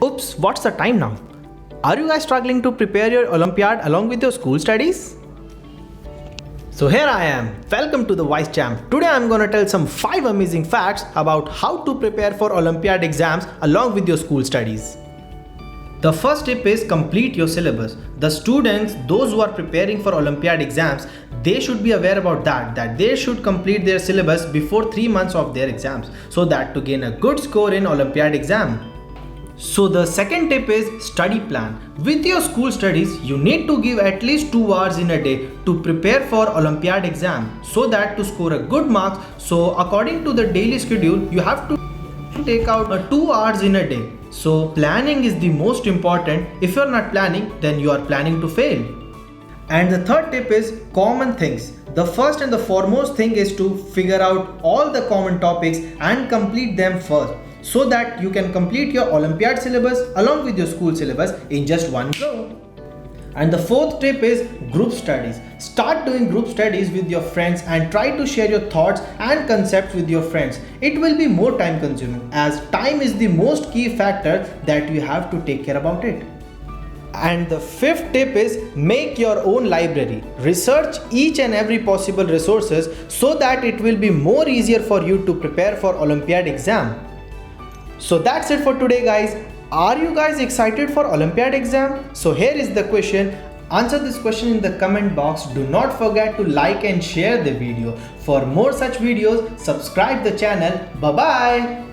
Oops, what's the time now? Are you guys struggling to prepare your Olympiad along with your school studies? So here I am, welcome to the Wisechamps. Today I'm gonna tell some 5 amazing facts about how to prepare for Olympiad exams along with your school studies. The first tip is complete your syllabus. The students, those who are preparing for Olympiad exams, they should be aware about that they should complete their syllabus before 3 months of their exams so that to gain a good score in Olympiad exam. So the second tip is study plan. With your school studies, you need to give at least 2 hours in a day to prepare for Olympiad exam so that to score a good marks. So according to the daily schedule, you have to take out 2 hours in a day. So planning is the most important. If you're not planning, then you are planning to fail. And the third tip is common things. The first and the foremost thing is to figure out all the common topics and complete them first, so that you can complete your Olympiad syllabus along with your school syllabus in just one go. And the fourth tip is group studies. Start doing group studies with your friends and try to share your thoughts and concepts with your friends. It will be more time consuming as time is the most key factor that you have to take care about it. And the fifth tip is make your own library. Research each and every possible resources so that it will be more easier for you to prepare for Olympiad exam. So that's it for today, guys. Are you guys excited for Olympiad exam? So here is the question. Answer this question in the comment box. Do not forget to like and share the video. For more such videos, subscribe the channel. Bye bye.